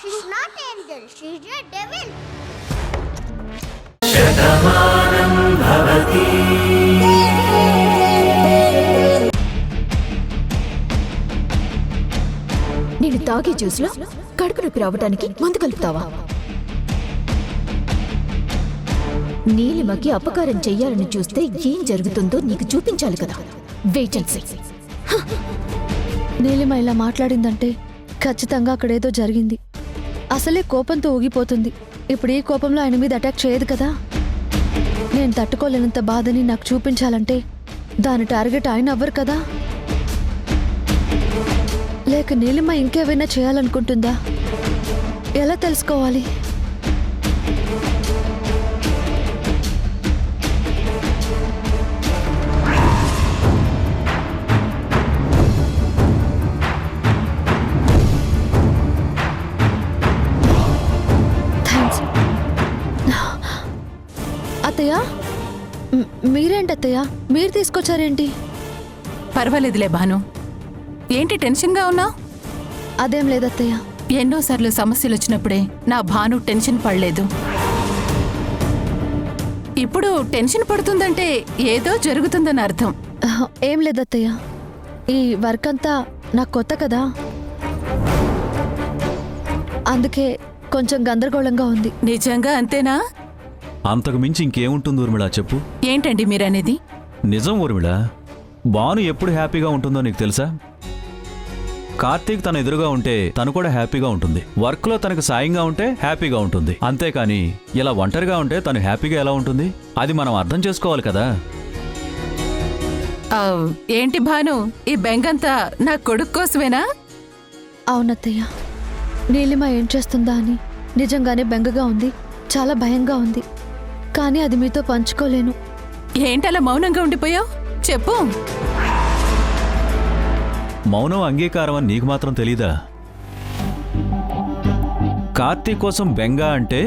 She's not angel. She's a devil. Shatamanam Bhavati. నేను తాగే జ్యూస్లో కడుపు నొప్పి రావడానికి మందు కలుపుతావా? నీలిమకి అపకారం చెయ్యాలని చూస్తే ఏం జరుగుతుందో నీకు చూపించాలి కదా. Wait and see. నీలిమ ఇలా మాట్లాడిందంటే ఖచ్చితంగా అక్కడేదో జరిగింది. అసలే కోపంతో ఊగిపోతుంది. ఇప్పుడు ఈ కోపంలో ఆయన మీద అటాక్ చేయదు కదా. నేను తట్టుకోలేనంత బాధని నాకు చూపించాలంటే దాని టార్గెట్ ఆయన అవ్వరు కదా. లేక నీలిమ ఇంకేమైనా చేయాలనుకుంటుందా? ఎలా తెలుసుకోవాలి? అత్తయ్య, మీరేంటి అత్తయ్య, మీరు తీసుకొచ్చారేంటి? పర్వాలేదులే భాను. ఏంటి టెన్షన్గా ఉన్నావు? అదేం లేదత్తయ్య. ఎన్నోసార్లు సమస్యలు వచ్చినప్పుడే నా భాను టెన్షన్ పడలేదు. ఇప్పుడు టెన్షన్ పడుతుందంటే ఏదో జరుగుతుందని అర్థం. ఏం లేదత్తయ్య, ఈ వర్క్ అంతా నాకు కొత్త కదా, అందుకే కొంచెం గందరగోళంగా ఉంది. నిజంగా అంతేనా? అంతకు మించి ఇంకేముంటుంది ఊర్మిళ, చెప్పు. ఏంటండి మీరనేది? నిజం ఊర్మిళ, భాను ఎప్పుడు హ్యాపీగా ఉంటుందో నీకు తెలుసా? కార్తీక్ తన ఎదురుగా ఉంటే తను కూడా హ్యాపీగా ఉంటుంది. వర్క్లో తనకు సాయంగా ఉంటే హ్యాపీగా ఉంటుంది. అంతేకాని ఇలా ఒంటరిగా ఉంటే తను హ్యాపీగా ఎలా ఉంటుంది? అది మనం అర్థం చేసుకోవాలి కదా. ఏంటి భాను, ఈ బెంగంతా నా కొడుకు కోసమేనా? అవునత్తయ్య, నీలిమ ఏం చేస్తుందా అని నిజంగానే బెంగగా ఉంది, చాలా భయంగా ఉంది. కానీ అది మీతో పంచుకోలేను. ఏంటలా మౌనంగా ఉండిపోయావు? చెప్పు. మౌనం అంగీకారం అని నీకు మాత్రం తెలీదా? కార్తీక్ కోసం బెంగ అంటే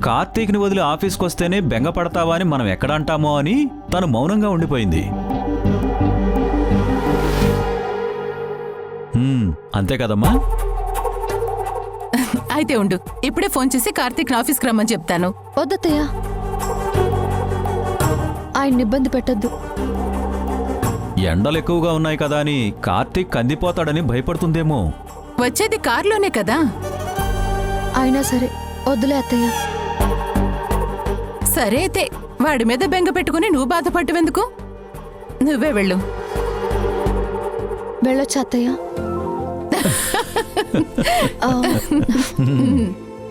కార్తీక్ని వదిలి ఆఫీస్కి వస్తేనే బెంగ పడతావా అని మనం ఎక్కడ అంటామో అని తను మౌనంగా ఉండిపోయింది. అంతే కదమ్మా? అయితే ఉండు, ఇప్పుడే ఫోన్ చేసి కార్తీక్ ఆఫీస్కి రమ్మని చెప్తాను. వద్దత్తయ్య, ఆయన్ని ఇబ్బంది పెట్టద్దు. ఎండలు ఎక్కువగా ఉన్నాయి కదా అని కార్తీక్ కందిపోతాడని భయపడుతుందేమో. వచ్చేది కారులోనే కదా. అయినా సరే వద్దులే అత్తయ్య. సరే అయితే వాడి మీద బెంగ పెట్టుకుని నువ్వు బాధపడ్డవెందుకు? నువ్వే వెళ్ళు. వెళ్ళొచ్చా అత్తయ్య?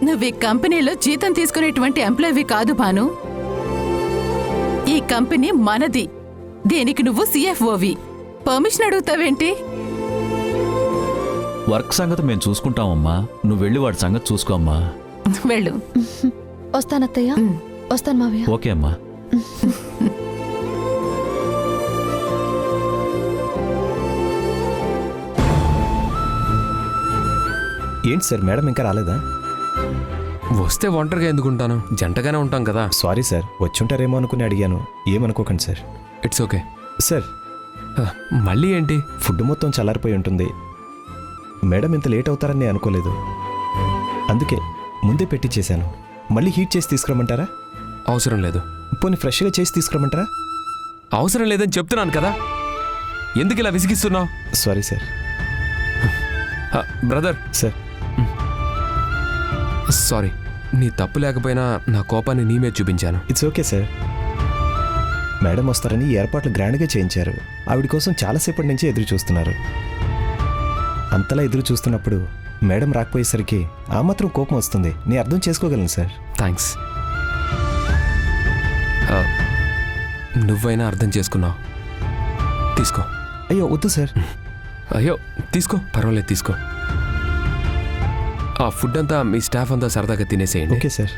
నువ్వు ఈ కంపెనీలో జీతం తీసుకునేటువంటి ఎంప్లాయీ కాదు భాను. ఈ కంపెనీ మనది. దీనికి నువ్వు సిఎఫ్ఓవి. పర్మిషన్ అడుగుతావేంటి? వర్క్ సంగతి మేము చూసుకుంటామమ్మా, నువ్వు వెళ్ళి వాడి సంగతి చూసుకోమ్మా. వెళ్ళు. వస్తానత్తయ్య. వస్తాను మావయ్య. ఓకే అమ్మా. ఏంటి సార్, మేడం ఇంకా రాలేదా? వస్తే ఒంటరిగా ఎందుకుంటాను, జంటగానే ఉంటాం కదా. సారీ సార్, వచ్చుంటారేమో అనుకుని అడిగాను, ఏమనుకోకండి సార్. It's okay sir. మళ్ళీ ఏంటి? ఫుడ్ మొత్తం చల్లారిపోయి ఉంటుంది. మేడం ఇంత లేట్ అవుతారని నేను అనుకోలేదు, అందుకే ముందే పెట్టించేశాను. మళ్ళీ హీట్ చేసి తీసుకురమ్మంటారా? అవసరం లేదు. పోనీ ఫ్రెష్గా చేసి తీసుకురమ్మంటారా? అవసరం లేదని చెప్తున్నాను కదా, ఎందుకు ఇలా విసిగిస్తున్నావు? Sorry sir. Brother. Sir. Sorry, నీ తప్పు లేకపోయినా నా కోపాన్ని నీ మీద చూపించాను. It's okay sir. మేడం వస్తారని ఏర్పాట్లు గ్రాండ్గా చేయించారు. ఆవిడ కోసం చాలాసేపటి నుంచి ఎదురు చూస్తున్నారు. అంతలా ఎదురు చూస్తున్నప్పుడు మేడం రాకపోయేసరికి ఆ మాత్రం కోపం వస్తుంది. నేను అర్థం చేసుకోగలను సార్. థ్యాంక్స్. నువ్వైనా అర్థం చేసుకున్నావు. తీసుకో. అయ్యో వద్దు సార్. అయ్యో తీసుకో, పర్వాలేదు తీసుకో. ఆ ఫుడ్ అంతా మీ స్టాఫ్ అంతా సరదాగా తినేసేయండి. Okay sir.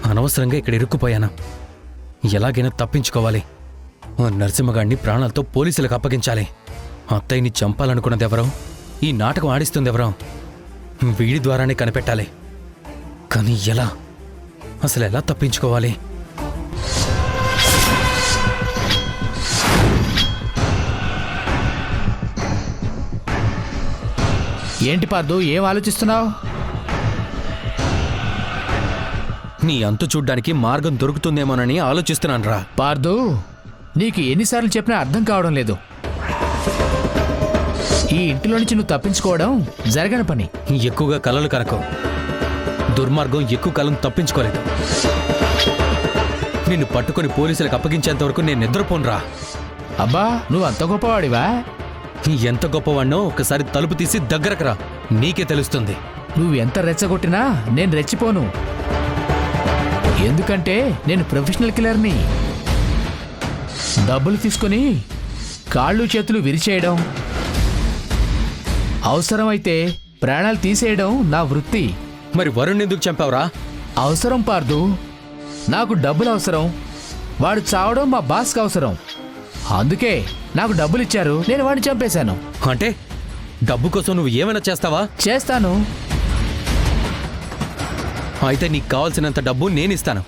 అనవసరంగా ఇక్కడ ఇరుక్కుపోయాను. ఎలాగైనా తప్పించుకోవాలి. ఆ నరసింహగాడిని ప్రాణాలతో పోలీసులకు అప్పగించాలి. అత్తయ్యని చంపాలనుకున్నది ఎవరో, ఈ నాటకం ఆడిస్తుంది ఎవరో, వీడి ద్వారానే కనిపెట్టాలి. కానీ ఎలా? అసలు ఎలా తప్పించుకోవాలి? ఏంటి పార్దు, ఏం ఆలోచిస్తున్నావు? నీ అంతు చూడ్డానికి మార్గం దొరుకుతుందేమోనని ఆలోచిస్తున్నాను రా. పార్దు, నీకు ఎన్నిసార్లు చెప్పినా అర్థం కావడం లేదు. ఈ ఇంటిలో నుంచి నువ్వు తప్పించుకోవడం జరగని పని. ఎక్కువగా కలలు కనకు. దుర్మార్గం ఎక్కువ కాలం తప్పించుకోలేదు. నిన్ను పట్టుకొని పోలీసులకు అప్పగించేంత వరకు నేను నిద్రపోనురా. అబ్బా, నువ్వు అంత గొప్పవాడివా? ఎంత గొప్పవాణ్ణో ఒకసారి తలుపు తీసి దగ్గరకు రా, నీకే తెలుస్తుంది. నువ్వు ఎంత రెచ్చగొట్టినా నేను రెచ్చిపోను. ఎందుకంటే నేను ప్రొఫెషనల్ కిల్లర్ని. డబ్బులు తీసుకొని కాళ్ళు చేతులు విరిచేయడం, అవసరమైతే ప్రాణాలు తీసేయడం నా వృత్తి. మరి వరుణ్ ఎందుకు చంపావురా? అవసరం పార్దు, నాకు డబ్బులు అవసరం. వాడు చావడం మా బాస్కి అవసరం. అందుకే నాకు డబ్బులు ఇచ్చారు, నేను వాడిని చంపేశాను. అంటే డబ్బు కోసం నువ్వు ఏమైనా చేస్తావా? చేస్తాను. అయితే నీకు కావాల్సినంత డబ్బు నేనిస్తాను.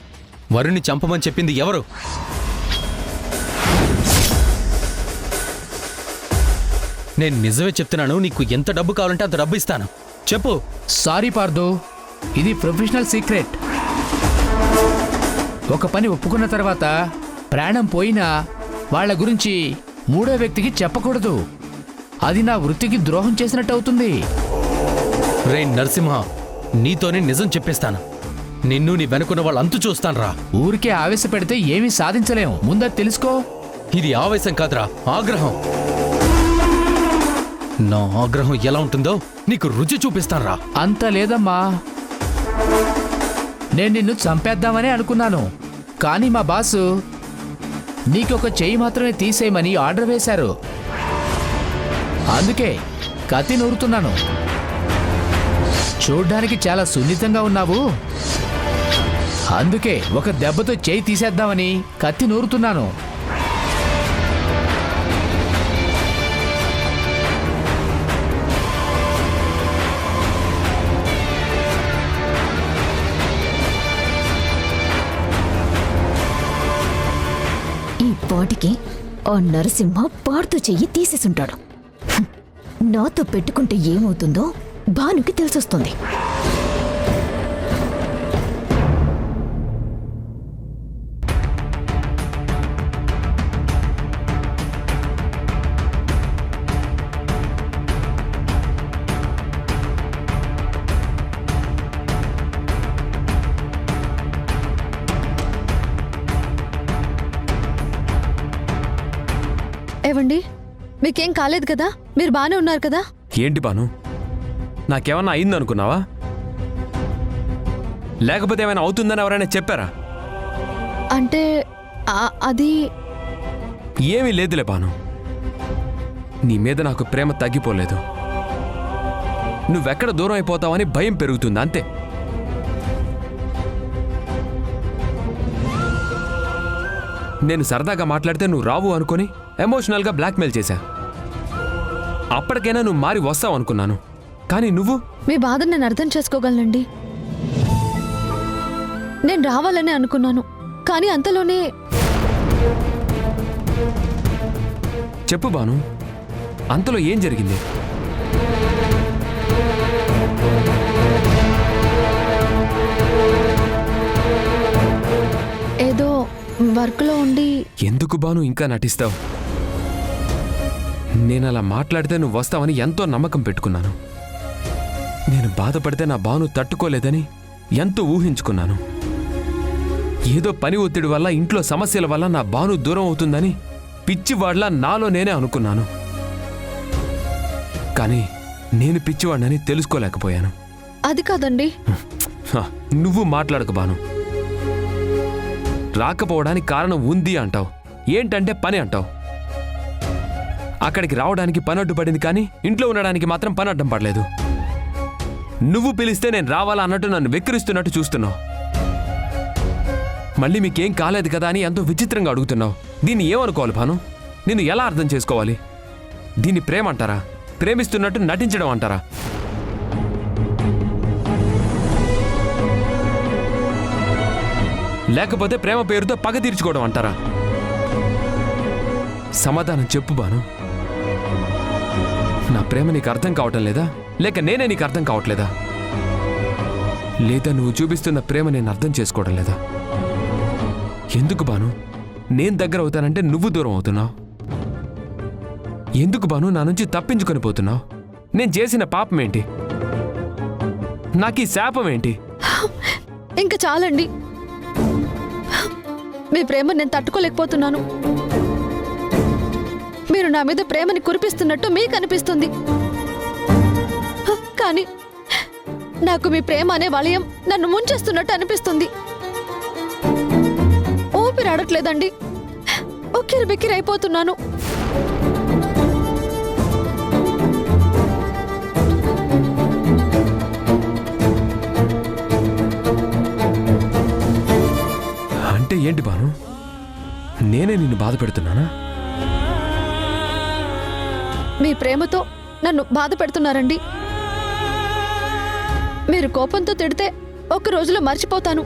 వరుణ్ణి చంపమని చెప్పింది ఎవరు? నేను నిజమే చెప్తున్నాను. నీకు ఎంత డబ్బు కావాలంటే అంత డబ్బు ఇస్తాను. చెప్పు. సారీ పార్దు, ఇది ప్రొఫెషనల్ సీక్రెట్. ఒక పని ఒప్పుకున్న తర్వాత ప్రాణం పోయినా వాళ్ళ గురించి మూడో వ్యక్తికి చెప్పకూడదు. అది నా వృత్తికి ద్రోహం చేసినట్టు అవుతుంది. రే నరసింహ, నీతోనే నిజం చెప్పేస్తాను. నిన్ను నీ వెనుకున్న వాళ్ళు అంతు చూస్తాను రా. ఊరికే ఆవేశపెడితే ఏమీ సాధించలేం. ముందు తెలుసుకో. ఇది ఆవేశం కాదురా, ఆగ్రహం. నా ఆగ్రహం ఎలా ఉంటుందో నీకు రుచి చూపిస్తాను రా. అంత లేదమ్మా, నేను నిన్ను చంపేద్దామని అనుకున్నాను. కానీ మా బాసు నీకొక చెయ్యి మాత్రమే తీసేయమని ఆర్డర్ వేశారు. అందుకే కత్తి నూరుతున్నాను. చూడ్డానికి చాలా సున్నితంగా ఉన్నావు. అందుకే ఒక దెబ్బతో చెయ్యి తీసేద్దామని కత్తి నూరుతున్నాను. ఈ పాటికి ఆ నరసింహ పాడుతూ చెయ్యి తీసేసుంటాడు. నాతో పెట్టుకుంటే ఏమవుతుందో భానుకి తెలిసొస్తుంది. ఏవండి, మీకేం కాలేదు కదా? మీరు బానే ఉన్నారు కదా? ఏంటి బాను, నాకేమన్నా అయిందనుకున్నావా? లేకపోతే ఏమైనా అవుతుందని ఎవరైనా చెప్పారా? అంటే అది ఏమీ లేదులే బాను. నీ మీద నాకు ప్రేమ తగ్గిపోలేదు. నువ్వెక్కడ దూరం అయిపోతావని భయం పెరుగుతుంది, అంతే. నేను సరదాగా మాట్లాడితే నువ్వు రావు అనుకుని ఎమోషనల్గా బ్లాక్మెయిల్ చేశా. అప్పటికైనా నువ్వు మారి వస్తావు అనుకున్నాను. కానీ నువ్వు... మీ బాధను నేను అర్థం చేసుకోగలనండి. నేను రావాలని అనుకున్నాను, కానీ అంతలోనే... చెప్పు బాను, అంతలో ఏం జరిగింది? ఏదో వర్క్లో ఉండి... ఎందుకు బాను ఇంకా నటిస్తావు? నేను అలా మాట్లాడితే నువ్వు వస్తావని ఎంతో నమ్మకం పెట్టుకున్నాను. నేను బాధపడితే నా బాను తట్టుకోలేదని ఎంతో ఊహించుకున్నాను. ఏదో పని ఒత్తిడి వల్ల, ఇంట్లో సమస్యల వల్ల నా బాను దూరం అవుతుందని పిచ్చివాడ్లా నాలో నేనే అనుకున్నాను. కానీ నేను పిచ్చివాడినని తెలుసుకోలేకపోయాను. అది కాదండి. నువ్వు మాట్లాడకు బాను. రాకపోవడానికి కారణం ఉంది అంటావు, ఏంటంటే పని అంటావు. అక్కడికి రావడానికి పని అడ్డుపడింది, కానీ ఇంట్లో ఉండడానికి మాత్రం పని అడ్డం పడలేదు. నువ్వు పిలిస్తే నేను రావాలా అన్నట్టు నన్ను వెక్కిరిస్తున్నట్టు చూస్తున్నావు. మళ్ళీ మీకేం కాలేదు కదా అని ఎంతో విచిత్రంగా అడుగుతున్నావు. దీన్ని ఏమనుకోవాలి భాను? నిన్ను ఎలా అర్థం చేసుకోవాలి? దీన్ని ప్రేమ అంటారా? ప్రేమిస్తున్నట్టు నటించడం అంటారా? లేకపోతే ప్రేమ పేరుతో పగ తీర్చుకోవడం అంటారా? సమాధానం చెప్పు బాను. నా ప్రేమ నీకు అర్థం కావటం లేదా, లేక నేనే నీకు అర్థం కావట్లేదా? లేదా నువ్వు చూపిస్తున్న ప్రేమ నేను అర్థం చేసుకోవడం లేదా? ఎందుకు బాను నేను దగ్గర అవుతానంటే నువ్వు దూరం అవుతున్నావు? ఎందుకు బాను నా నుంచి తప్పించుకొని పోతున్నావు? నేను చేసిన పాపం ఏంటి? నాకు ఈ శాపం ఏంటి? ఇంకా చాలండి. మీ ప్రేమ నేను తట్టుకోలేకపోతున్నాను. మీరు నా మీద ప్రేమని కురిపిస్తున్నట్టు మీకు అనిపిస్తుంది, కానీ నాకు మీ ప్రేమ అనే వలయం నన్ను ముంచేస్తున్నట్టు అనిపిస్తుంది. ఊపిరి ఆడట్లేదండి, ఉక్కిరి బిక్కిరి అయిపోతున్నాను. అంటే ఏంటి బాను, నేనే నిన్ను బాధ పెడుతున్నానా? మీ ప్రేమతో నన్ను బాధ పెడుతున్నారండి. మీరు కోపంతో తిడితే ఒక్క రోజులో మర్చిపోతాను.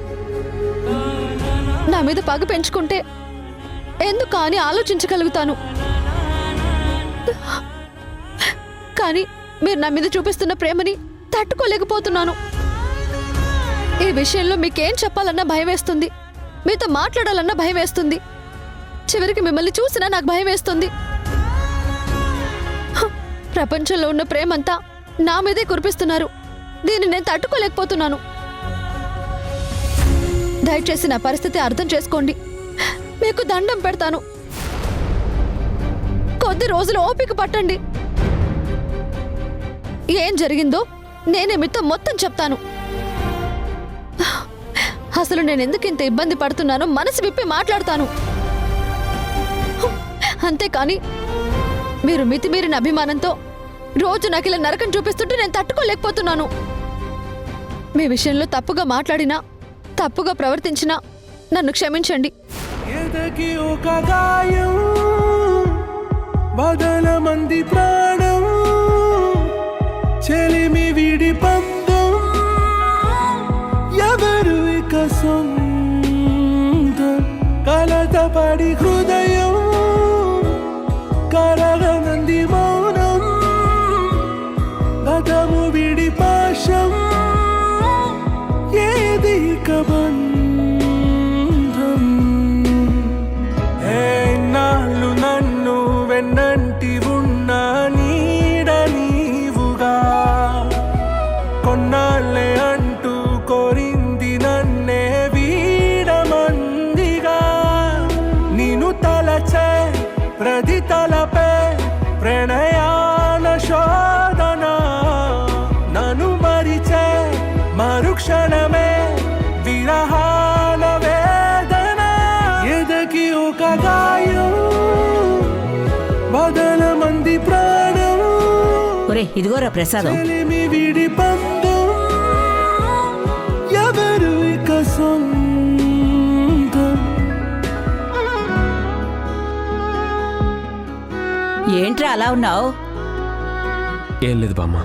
నా మీద పగ పెంచుకుంటే ఎందుకు అని ఆలోచించగలుగుతాను. కానీ మీరు నా మీద చూపిస్తున్న ప్రేమని తట్టుకోలేకపోతున్నాను. ఈ విషయంలో మీకేం చెప్పాలన్నా భయం వేస్తుంది, మీతో మాట్లాడాలన్నా భయం వేస్తుంది, చివరికి మిమ్మల్ని చూసినా నాకు భయం వేస్తుంది. ప్రపంచంలో ఉన్న ప్రేమంతా నా మీదే కురిపిస్తున్నారు. దీన్ని నేను తట్టుకోలేకపోతున్నాను. దయచేసి నా పరిస్థితి అర్థం చేసుకోండి. మీకు దండం పెడతాను. కొద్ది రోజులు ఓపిక పట్టండి. ఏం జరిగిందో నేనే మీతో మొత్తం చెప్తాను. అసలు నేను ఎందుకు ఇంత ఇబ్బంది పడుతున్నానో మనసు విప్పి మాట్లాడతాను. అంతేకాని మీరు మితిమీరిన అభిమానంతో రోజు నాకు ఇలా నరకం చూపిస్తుంటే నేను తట్టుకోలేకపోతున్నాను. మీ విషయంలో తప్పుగా మాట్లాడినా, తప్పుగా ప్రవర్తించినా నన్ను క్షమించండి. ఎదకి ఒక గాయం బదల మంది ప్రాణం చెలిమి విడి పందం ఎవరు ఇక సొంతం కలతపడి హృదయం కరగనంది మౌనం గతము విడి పాశం ఏది ఇక బంధం నాళ్ళు నన్ను వెన్నంటి ఉన్న నీడ నీవుగా కొన్నాళ్ళే అంటూ కోరింది నన్నే వీడమందిగా నిన్ను తలచే ప్రతి తలపే ప్రణయాన శోధన నన్ను మరిచే మరుక్షణమే విరహాల వేదన ఎదకి ఒక గాయం బదల మంది ప్రాణం ఇదిగోరా ప్రసాదం. చెలిమి విడి పందం ఎవరు ఇక సొంతం. ఏంట్రా అలా ఉన్నావు? ఏం లేదు బామ్మ.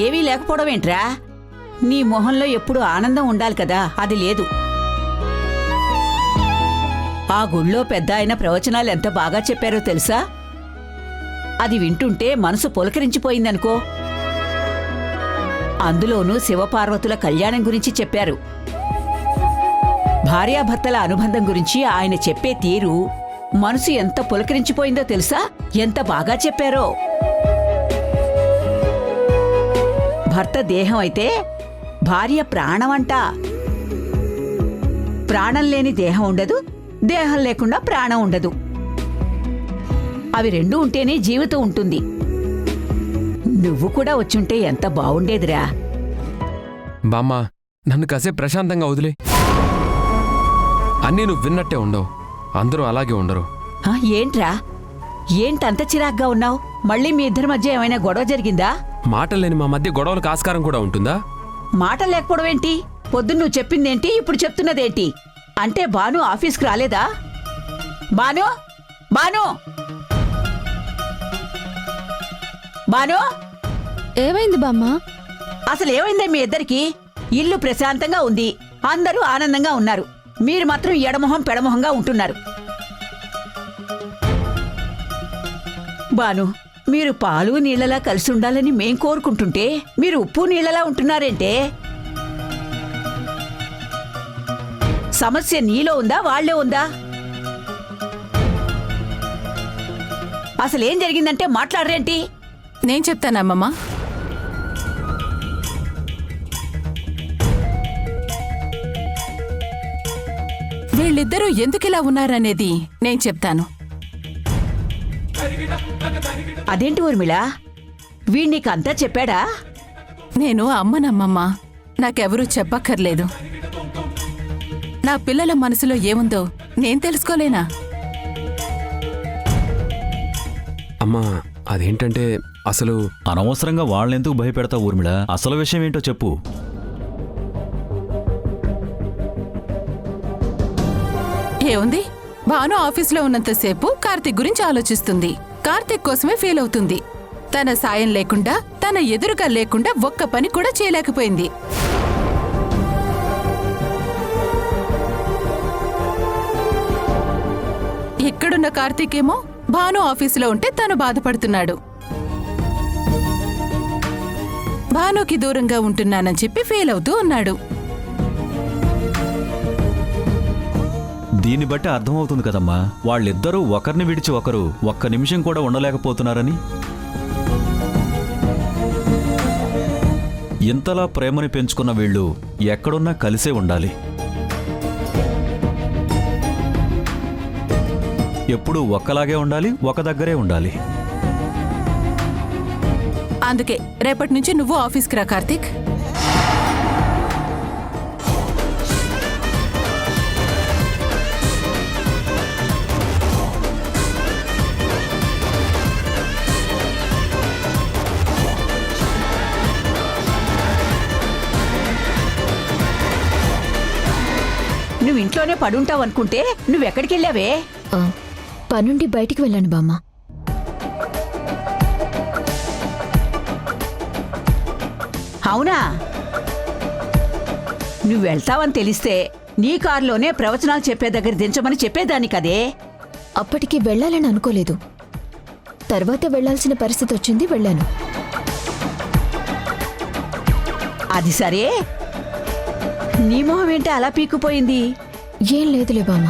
ఏమీ లేకపోవడం ఏంట్రా? నీ మొహంలో ఎప్పుడు ఆనందం ఉండాలి కదా, అది లేదు. ఆ గుళ్ళో పెద్ద ఆయన ప్రవచనాలు ఎంత బాగా చెప్పారో తెలుసా? అది వింటుంటే మనసు పులకరించిపోయిందనుకో. అందులోనూ శివపార్వతుల కళ్యాణం గురించి చెప్పారు. భార్యాభర్తల అనుబంధం గురించి ఆయన చెప్పే తీరు మనసు ఎంత పులకరించిపోయిందో తెలుసా? ఎంత బాగా చెప్పారో. భర్త దేహం అయితే భార్య ప్రాణమంట. ప్రాణం లేని దేహం ఉండదు, దేహం లేకుండా ప్రాణం ఉండదు. అవి రెండూ ఉంటేనే జీవితం ఉంటుంది. నువ్వు కూడా వచ్చుంటే ఎంత బావుండేదిరా. బామ్మ, నన్ను కాసేపు ప్రశాంతంగా వదిలే. అన్నీ నువ్వు విన్నట్టే ఉండవు, అందరూ అలాగే ఉండరు. ఏంట్రా, ఏంటంత చిరాగ్గా ఉన్నావు? మళ్ళీ మీ ఇద్దరి మధ్య ఏమైనా గొడవ జరిగిందా? మాటలు లేని మా మధ్య గొడవలకు ఆస్కారం కూడా ఉంటుందా? మాట లేకపోవడం ఏంటి? పొద్దున్న నువ్వు చెప్పిందేంటి, ఇప్పుడు చెప్తున్నదేంటి? అంటే బాను ఆఫీస్కి రాలేదా? బాను, బాను, బాను, ఏమైంది బామ్మ? అసలు ఏమైందే మీ ఇద్దరికి? ఇల్లు ప్రశాంతంగా ఉంది, అందరూ ఆనందంగా ఉన్నారు. మీరు మాత్రం ఎడమొహం పెడమొహంగా ఉంటున్నారు. బాను, మీరు పాలు నీళ్ళలా కలిసి ఉండాలని మేం కోరుకుంటుంటే మీరు ఉప్పు నీళ్ళలా ఉంటున్నారేంటే? సమస్య నీలో ఉందా వాళ్ళే ఉందా? అసలేం జరిగిందంటే మాట్లాడరేంటి? నేను చెప్తానమ్మమ్మా. వీళ్ళిద్దరూ ఎందుకిలా ఉన్నారనేది నేను చెప్తాను. అదేంటి ఊర్మిళ, వీణ్ణీకంతా చెప్పాడా? నేను అమ్మనమ్మమ్మా, నాకెవరూ చెప్పక్కర్లేదు. నా పిల్లల మనసులో ఏముందో నేను తెలుసుకోలేనా? అమ్మా అదేంటంటే అసలు అనవసరంగా వాళ్ళెందుకు భయపెడతావు ఊర్మిళ? అసలు విషయం ఏంటో చెప్పు. ఏముంది, భాను ఆఫీస్లో ఉన్నంతసేపు కార్తీక్ గురించి ఆలోచిస్తుంది. కార్తీక్ కోసమే ఫీల్ అవుతుంది. తన సాయం లేకుండా, తన ఎదురుగా లేకుండా ఒక్క పని కూడా చేయలేకపోయింది. ఇక్కడున్న కార్తీక్ ఏమో భాను ఆఫీసులో ఉంటే తను బాధపడుతున్నాడు. భానుకి దూరంగా ఉంటున్నానని చెప్పి ఫీల్ అవుతూ ఉన్నాడు. దీన్ని బట్టి అర్థమవుతుంది కదమ్మా, వాళ్ళిద్దరూ ఒకరిని విడిచి ఒకరు ఒక్క నిమిషం కూడా ఉండలేకపోతున్నారని. ఇంతలా ప్రేమని పెంచుకున్న వీళ్ళు ఎక్కడున్నా కలిసే ఉండాలి. ఎప్పుడూ ఒక్కలాగే ఉండాలి, ఒక దగ్గరే ఉండాలి. అందుకే రేపటి నుంచి నువ్వు ఆఫీస్కి రా కార్తీక్. నువ్వు ఇంట్లోనే పడుంటావనుకుంటే నువ్వెక్కడికెళ్ళావే? పనుండి బయటికి వెళ్ళాను బామ్మ. అవునా? నువ్వు వెళ్తావని తెలిస్తే నీ కారులోనే ప్రవచనాలు చెప్పే దగ్గర దించమని చెప్పేదాన్ని కదే. అప్పటికి వెళ్ళాలని అనుకోలేదు. తర్వాత వెళ్లాల్సిన పరిస్థితి వచ్చింది, వెళ్ళాను. అది సరే, నీ మొహం ఏంటి అలా పీక్కుపోయింది? ఏం లేదులే బామ్మ.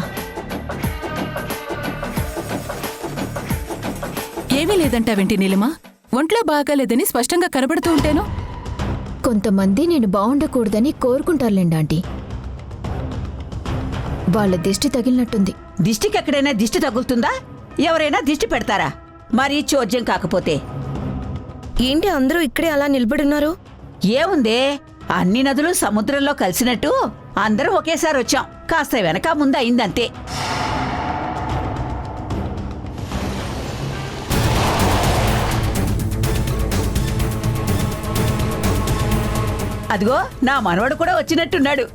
ఏమీ లేదంటావేంటి నీలిమా? ఒంట్లో బాగాలేదని స్పష్టంగా కనబడుతూ ఉంటేను. కొంతమంది నేను బాగుండకూడదని కోరుకుంటారులేండి ఆంటీ. వాళ్ళ దిష్టి తగిలినట్టుంది. దిష్టికి ఎక్కడైనా దిష్టి తగులుతుందా? ఎవరైనా దిష్టి పెడతారా? మరీ చోద్యం కాకపోతే. ఏంటి అందరూ ఇక్కడే అలా నిలబడున్నారు? ఏముందే, అన్ని నదులు సముద్రంలో కలిసినట్టు అందరూ ఒకేసారి వచ్చాం. కాస్త వెనక ముందు అయిందంతే. అదిగో నా మనవడు కూడా వచ్చినట్టున్నాడు.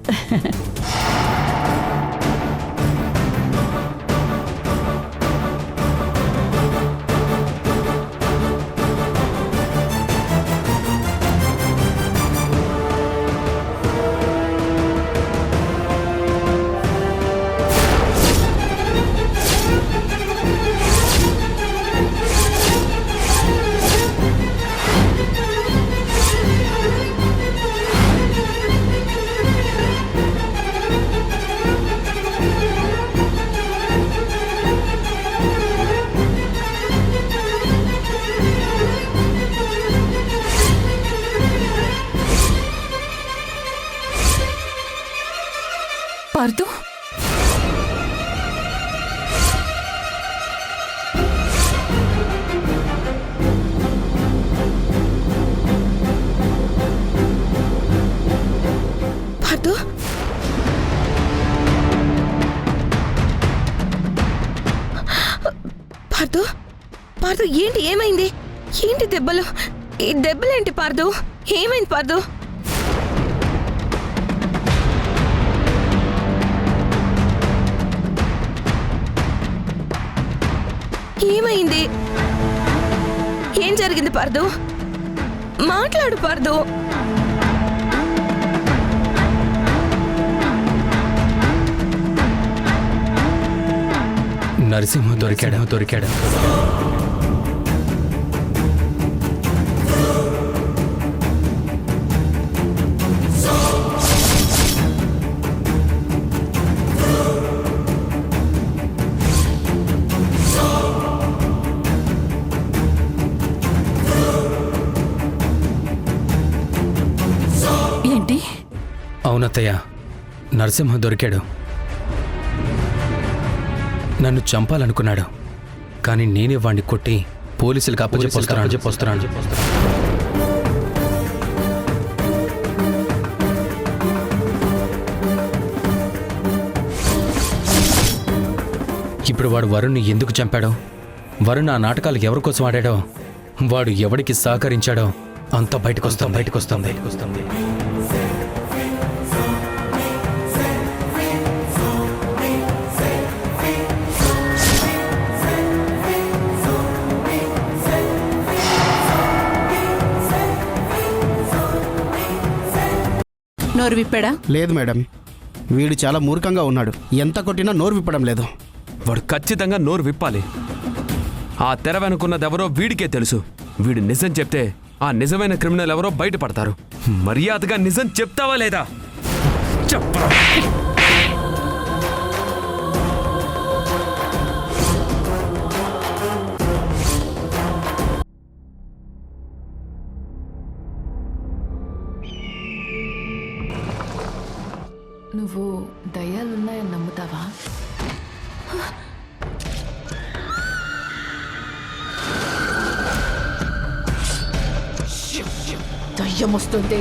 పార్థు, పార్థు, పార్థు, పార్థు ఏంటి, ఏమైంది? ఏంటి దెబ్బలు? ఈ దెబ్బలేంటి పార్థు? ఏమైంది పార్థు? ఏమైంది? ఏం జరిగింది పార్థు? మాట్లాడు పార్థు. నరసింహ దొరికాడా? అవునత్తయ్య, నరసింహ దొరికాడు. నన్ను చంపాలనుకున్నాడు, కానీ నేనే వాణ్ణి కొట్టి పోలీసులకు అప్పచెప్పొస్తున్నాను. ఇప్పుడు వాడు వరుణ్ణి ఎందుకు చంపాడో, వరుణ్ ఆ నాటకాలు ఎవరి కోసం ఆడాడో, వాడు ఎవడికి సహకరించాడో అంతా బయటకొస్తాం. నోరు విప్పాడా? లేదు మేడం, వీడు చాలా మూర్ఖంగా ఉన్నాడు. ఎంత కొట్టినా నోరు విప్పడం లేదు. వాడు ఖచ్చితంగా నోరు విప్పాలి. ఆ తెర వెనుకున్నదెవరో వీడికే తెలుసు. వీడు నిజం చెప్తే ఆ నిజమైన క్రిమినల్ ఎవరో బయటపడతారు. మర్యాదగా నిజం చెప్తావా లేదా? చెప్పరా. నువ్వు దయ్యాలున్నాయని నమ్ముతావా? దయ్యం వస్తుంది.